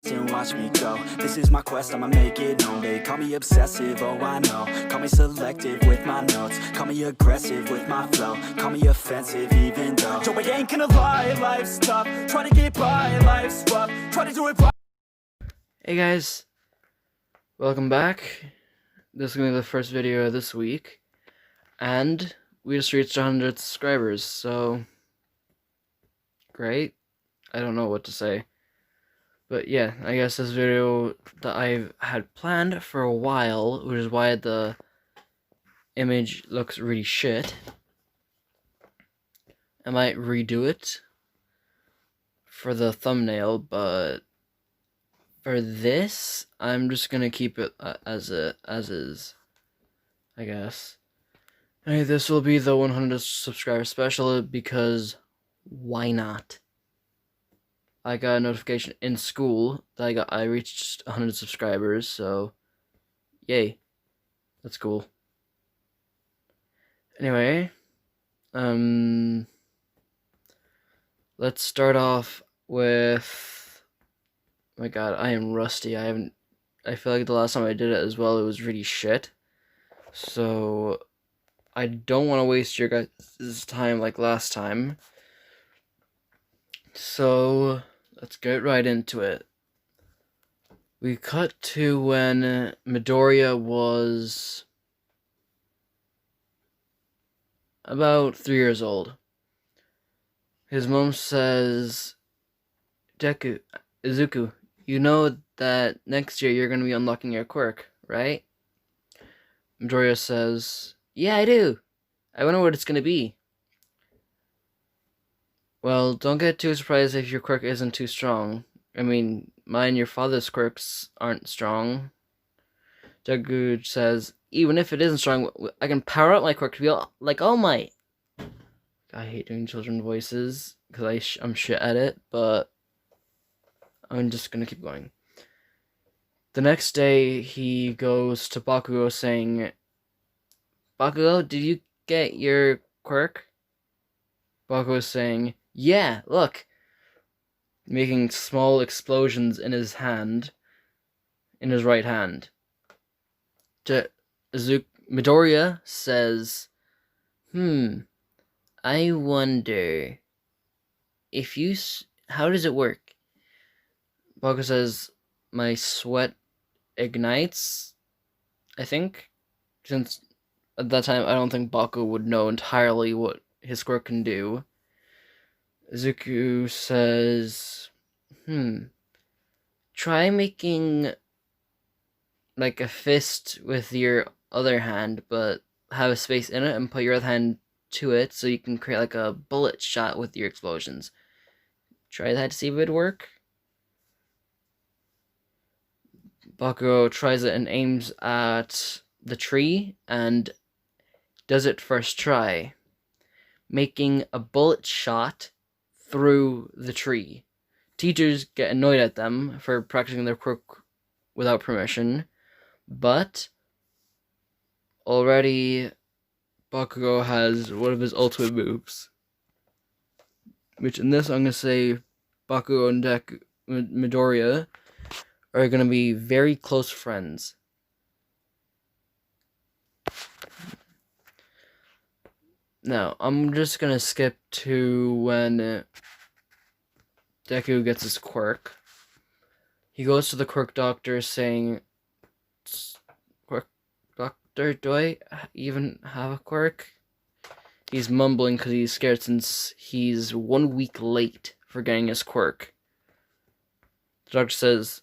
And watch me go. This is my quest, I'ma make it known. They call me obsessive, oh I know. Call me selective with my notes. Call me aggressive with my flow. Call me offensive even though Joe, I ain't gonna lie, life's tough. Try to get by, life's rough. Try to do it right. Hey guys, welcome back. This is going to be the first video of this week. And we just reached 100 subscribers, so great. I don't know what to say. But yeah, I guess this video that I've had planned for a while, which is why the image looks really shit. I might redo it for the thumbnail, but for this, I'm just gonna keep it as is, I guess. Hey, this will be the 100 subscriber special because why not? I got a notification in school that I reached 100 subscribers, so yay. That's cool. Anyway, let's start off with, oh my god, I am rusty. I feel like the last time I did it as well, it was really shit. So I don't want to waste your guys' time like last time. So let's get right into it. We cut to when Midoriya was about 3 years old. His mom says, Deku, Izuku, you know that next year you're going to be unlocking your quirk, right? Midoriya says, yeah, I do. I wonder what it's going to be. Well, don't get too surprised if your quirk isn't too strong. I mean, mine and your father's quirks aren't strong. Deku says, even if it isn't strong, I can power up my quirk to be like All Might. I hate doing children voices because I'm shit at it, but I'm just gonna keep going. The next day, he goes to Bakugo saying, Bakugo, did you get your quirk? Bakugo is saying, yeah, look. Making small explosions in his hand, in his right hand. Midoriya says, I wonder if you, how does it work? Bakugo says, my sweat ignites, I think. Since at that time, I don't think Bakugo would know entirely what his quirk can do. Izuku says, try making like a fist with your other hand, but have a space in it and put your other hand to it so you can create like a bullet shot with your explosions. Try that to see if it would work. Bakugo tries it and aims at the tree and does it first try, making a bullet shot through the tree. Teachers get annoyed at them for practicing their quirk without permission, but already Bakugo has one of his ultimate moves, which in this I'm going to say Bakugo and Midoriya are going to be very close friends. Now, I'm just going to skip to when Deku gets his quirk. He goes to the quirk doctor saying, quirk doctor, do I even have a quirk? He's mumbling because he's scared since he's 1 week late for getting his quirk. The doctor says,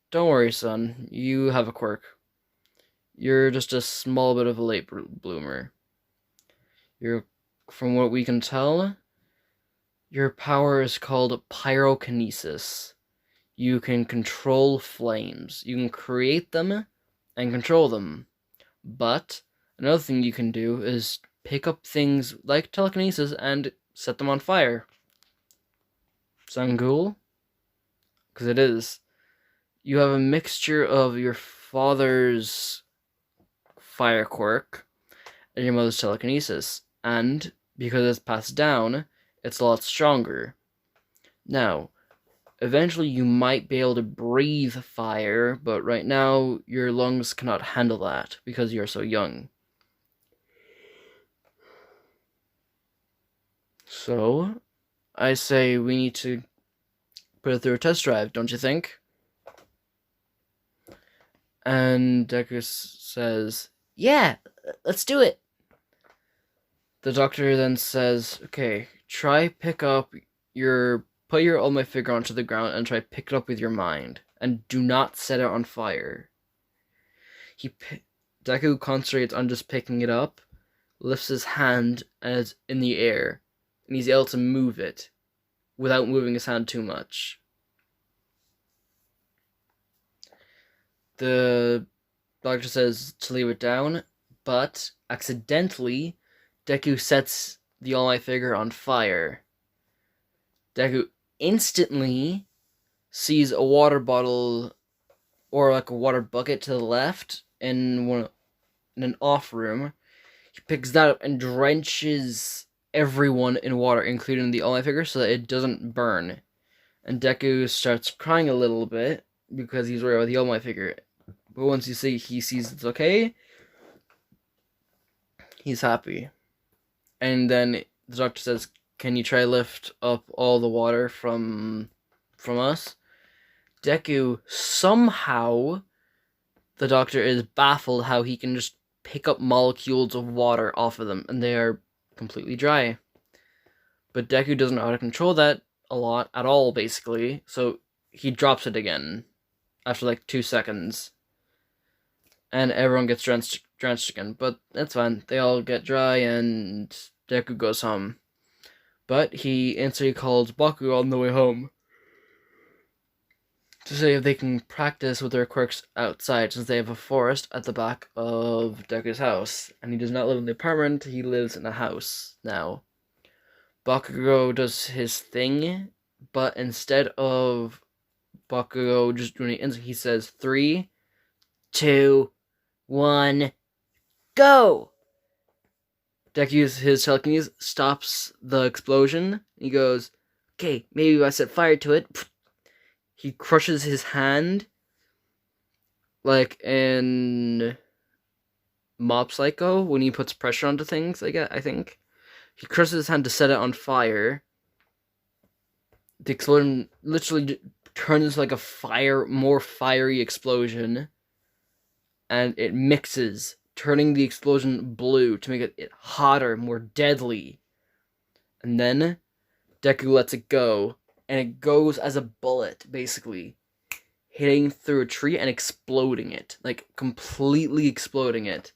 don't worry, son, you have a quirk. You're just a small bit of a late bloomer. From what we can tell, your power is called pyrokinesis. You can control flames. You can create them and control them. But another thing you can do is pick up things like telekinesis and set them on fire. Sound cool? Because it is. You have a mixture of your father's fire quirk and your mother's telekinesis. And because it's passed down, it's a lot stronger. Now, Eventually, you might be able to breathe fire, but right now, your lungs cannot handle that because you're so young. So, I say we need to put it through a test drive, don't you think? And Deku says, yeah, let's do it. The doctor then says, okay, put your all might figure onto the ground and try pick it up with your mind. And do not set it on fire. Deku concentrates on just picking it up, lifts his hand and it's in the air, and he's able to move it without moving his hand too much. The doctor says to leave it down, but accidentally, Deku sets the All Might figure on fire. Deku instantly sees a water bottle or like a water bucket to the left in an off room. He picks that up and drenches everyone in water, including the All Might figure, so that it doesn't burn. And Deku starts crying a little bit because he's worried about the All Might figure. But once he sees it's okay, he's happy. And then the doctor says, "Can you try lift up all the water from us?" Deku somehow, the doctor is baffled how he can just pick up molecules of water off of them, and they are completely dry. But Deku doesn't know how to control that at all, basically. So he drops it again after like 2 seconds, and everyone gets drenched again. But that's fine. They all get dry, and Deku goes home. But he instantly calls Baku on the way home to say if they can practice with their quirks outside, since they have a forest at the back of Deku's house. And he does not live in the apartment, he lives in a house now. Bakugo does his thing, but instead of Bakugo just doing it, he says 3, 2, 1, go! Deku, his telekinesis, stops the explosion. He goes, okay, maybe if I set fire to it. He crushes his hand, like in Mob Psycho, when he puts pressure onto things, I think. He crushes his hand to set it on fire. The explosion literally turns into like a more fiery explosion. And it mixes, turning the explosion blue to make it hotter, more deadly. And then Deku lets it go, and it goes as a bullet, basically, hitting through a tree and exploding it, like completely exploding it.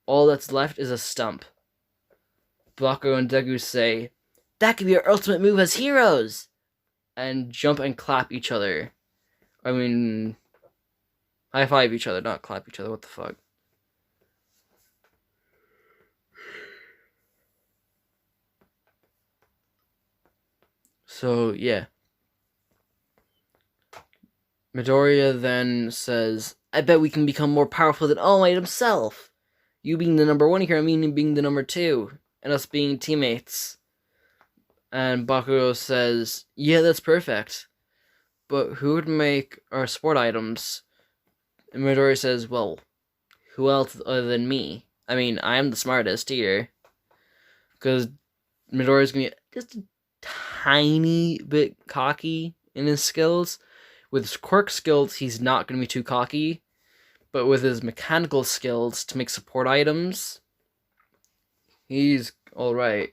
All that's left is a stump. Bakugo and Deku say, that could be our ultimate move as heroes! And jump and clap each other. I mean, high five each other, not clap each other, what the fuck. So, yeah. Midoriya then says, I bet we can become more powerful than All Might himself. You being the number 1 here, I mean being the number 2. And us being teammates. And Bakugo says, yeah, that's perfect. But who would make our sport items? And Midoriya says, well, who else other than me? I mean, I am the smartest here. Because Midoriya's going to be just a tiny bit cocky in his skills. With his quirk skills, he's not going to be too cocky. But with his mechanical skills to make support items, he's alright.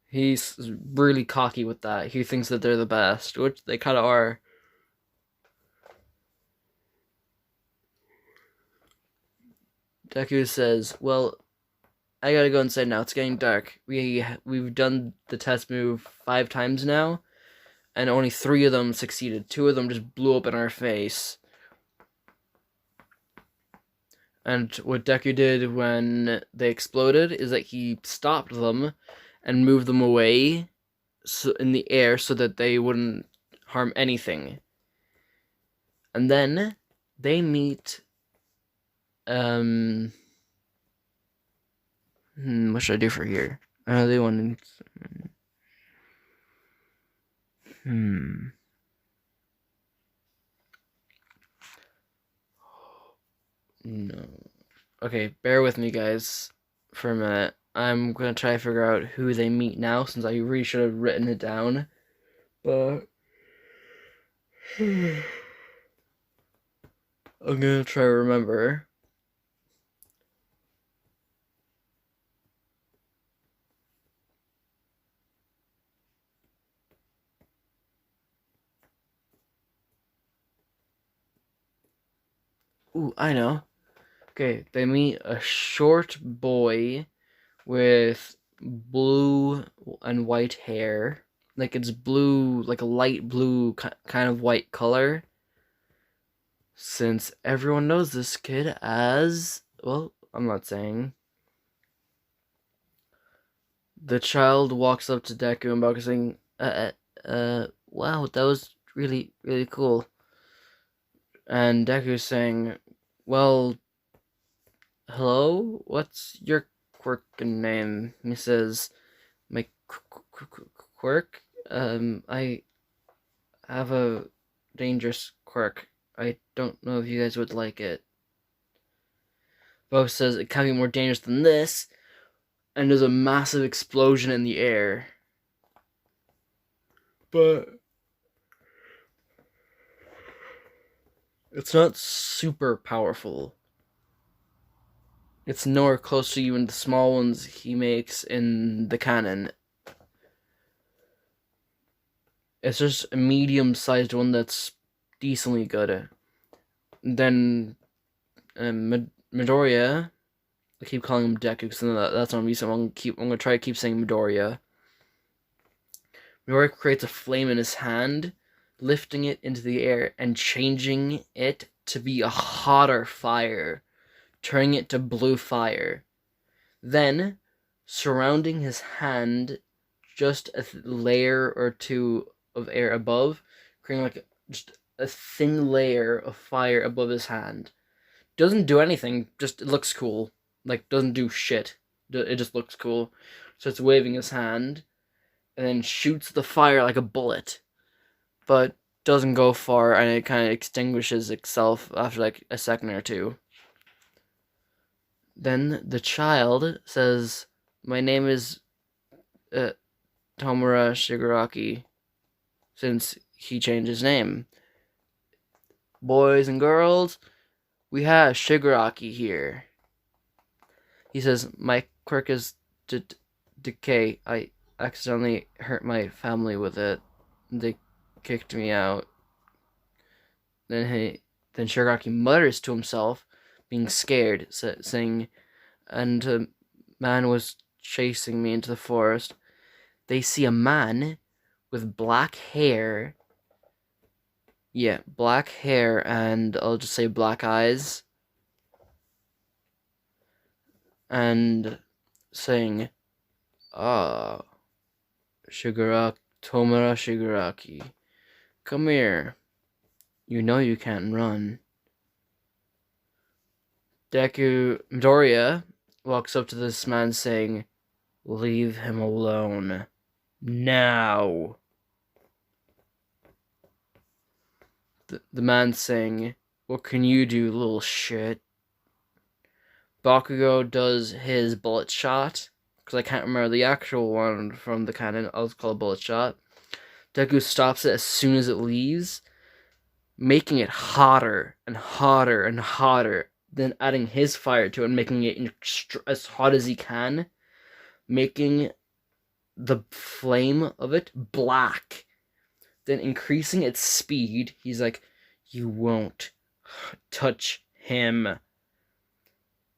He's really cocky with that. He thinks that they're the best, which they kind of are. Deku says, well, I gotta go inside now. It's getting dark. We've done the test move 5 times now, and only 3 of them succeeded. 2 of them just blew up in our face. And what Deku did when they exploded is that he stopped them and moved them away in the air so that they wouldn't harm anything. And then they meet... what should I do for here? They want... No. Okay, bear with me, guys, for a minute. I'm gonna try to figure out who they meet now, since I really should have written it down. But I'm gonna try to remember. Ooh, I know. Okay, they meet a short boy with blue and white hair. Like it's blue, like a light blue kind of white color. Since everyone knows this kid as, well, I'm not saying. The child walks up to Deku and Baku saying, wow, that was really, really cool. And Deku's saying, well, hello? What's your quirk name? He says, my quirk? I have a dangerous quirk. I don't know if you guys would like it. Bo says it can't be more dangerous than this, and there's a massive explosion in the air. But it's not super powerful. It's nowhere close to even the small ones he makes in the canon. It's just a medium-sized one that's decently good. Then Midoriya, I keep calling him Deku because that's what I'm used to. I'm gonna try to keep saying Midoriya. Midoriya creates a flame in his hand, lifting it into the air and changing it to be a hotter fire, turning it to blue fire. Then, surrounding his hand, just a layer or two of air above, creating like just a thin layer of fire above his hand. Doesn't do anything, just it looks cool. Like, doesn't do shit. It just looks cool. So it's waving his hand, and then shoots the fire like a bullet, but doesn't go far, and it kind of extinguishes itself after like a second or two. Then the child says, my name is Tomura Shigaraki, since he changed his name. Boys and girls, we have Shigaraki here. He says, my quirk is decay. I accidentally hurt my family with it. They kicked me out. Then Shigaraki mutters to himself, being scared, saying, and a man was chasing me into the forest. They see a man with black hair. Yeah, black hair, and I'll just say black eyes. And saying, ah, Tomura Shigaraki, come here. You know you can't run. Midoriya walks up to this man saying, leave him alone. Now. The man saying, what can you do, little shit? Bakugo does his bullet shot, because I can't remember the actual one from the canon. I'll just call it bullet shot. Deku stops it as soon as it leaves, making it hotter and hotter and hotter, then adding his fire to it and making it as hot as he can, making the flame of it black, then increasing its speed. He's like, you won't touch him.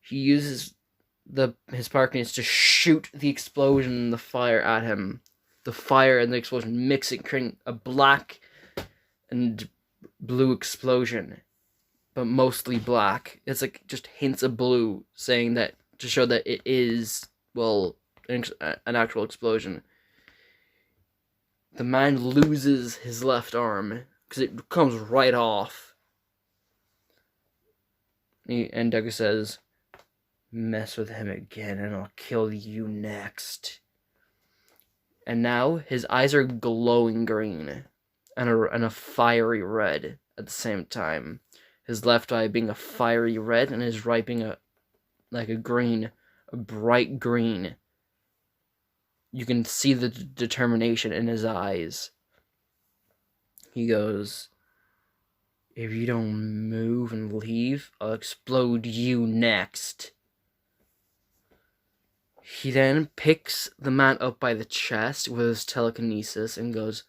He uses his pyrokinetics to shoot the explosion and the fire at him. The fire and the explosion mixing, creating a black and blue explosion, but mostly black. It's like just hints of blue, saying that to show that it is, well, an actual explosion. The man loses his left arm because it comes right off. And Deku says, mess with him again and I'll kill you next. And now his eyes are glowing green and a fiery red at the same time. his left eye being a fiery red and his right being a bright green. You can see the determination in his eyes. He goes, "If you don't move and leave, I'll explode you next." He then picks the man up by the chest with his telekinesis and goes,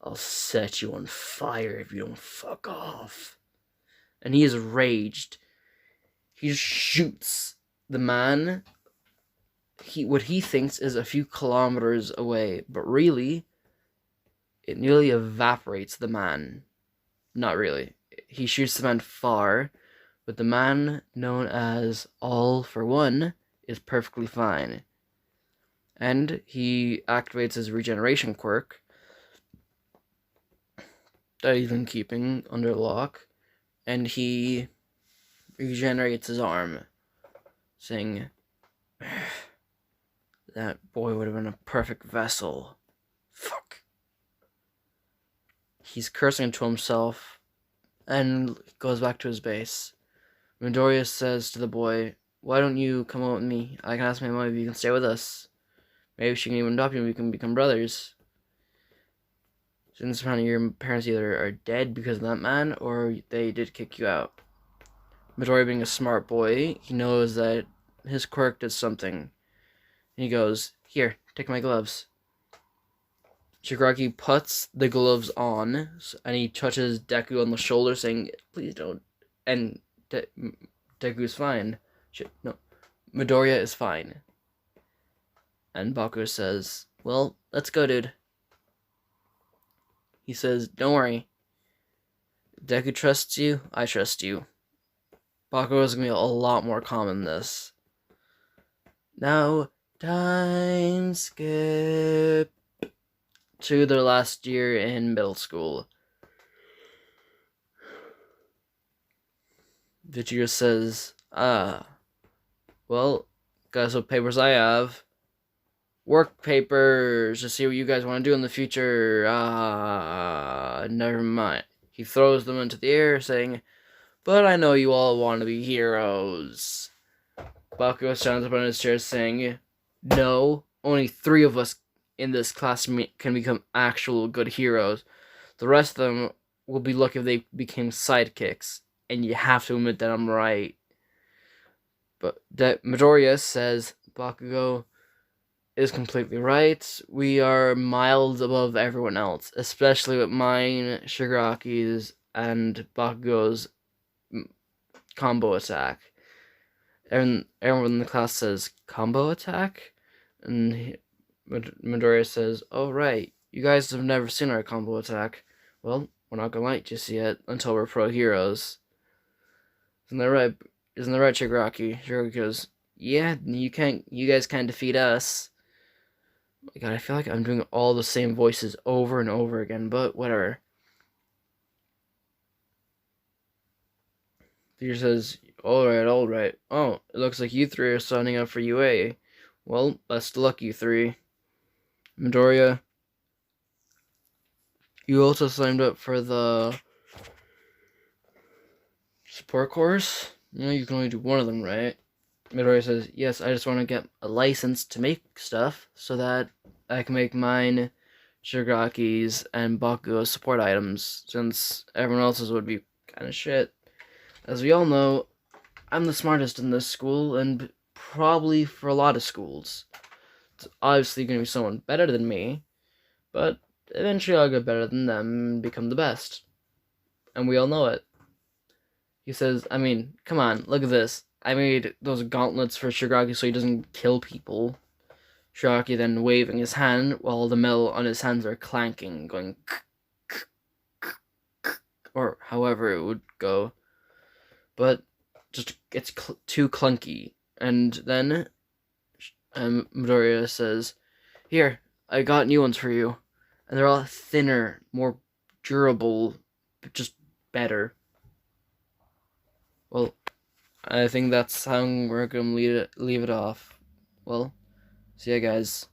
"I'll set you on fire if you don't fuck off." And he is raged. He just shoots the man. What he thinks is a few kilometers away, but really, it nearly evaporates the man. Not really. He shoots the man far, but the man known as All for One is perfectly fine. And he activates his regeneration quirk that he's been keeping under lock, and he regenerates his arm, saying, "That boy would have been a perfect vessel. Fuck." He's cursing to himself and goes back to his base. Midoriya says to the boy, "Why don't you come out with me? I can ask my mom if you can stay with us. Maybe she can even adopt you and we can become brothers. Since apparently your parents either are dead because of that man or they did kick you out." Midoriya, being a smart boy, he knows that his quirk did something. And he goes, "Here, take my gloves." Shigaraki puts the gloves on, and he touches Deku on the shoulder, saying, "Please don't." And Deku's fine. No, Midoriya is fine. And Bakugo says, "Well, let's go, dude." He says, "Don't worry. Deku trusts you, I trust you." Bakugo is going to be a lot more calm in this. Now, time skip to their last year in middle school. Vegeta says, well, guess what papers I have? Work papers to see what you guys want to do in the future. Never mind." He throws them into the air, saying, "But I know you all want to be heroes." Bakugo stands up on his chair, saying, "No, only 3 of us in this class can become actual good heroes. The rest of them will be lucky if they became sidekicks. And you have to admit that I'm right." But that Midoriya says Bakugo is completely right. We are miles above everyone else, especially with mine, Shigaraki's, and Bakugo's combo attack. And everyone in the class says, "Combo attack?" And Midoriya says, "Oh, right. You guys have never seen our combo attack. Well, we're not gonna let you see it until we're pro heroes. Isn't that right? Isn't that right, Shigaraki?" Shigaraki goes, "Yeah, you guys can't defeat us." Oh my God, I feel like I'm doing all the same voices over and over again, but whatever. Peter says, all right. Oh, it looks like you 3 are signing up for UA. Well, best of luck, you 3. Midoriya, you also signed up for the support course? You know, you can only do one of them, right? Midoriya says, "Yes, I just want to get a license to make stuff so that I can make mine, Shigaraki's, and Bakugo's support items, since everyone else's would be kind of shit. As we all know, I'm the smartest in this school, and probably for a lot of schools. It's obviously going to be someone better than me, but eventually I'll get better than them and become the best. And we all know it." He says, "I mean, come on, look at this. I made those gauntlets for Shigaraki so he doesn't kill people." Shigaraki then waving his hand while the metal on his hands are clanking, going or however it would go. But just it's too clunky. And then Midoriya says, "Here, I got new ones for you. And they're all thinner, more durable, but just better." Well, I think that's how we're going to leave it off. Well, see ya, guys.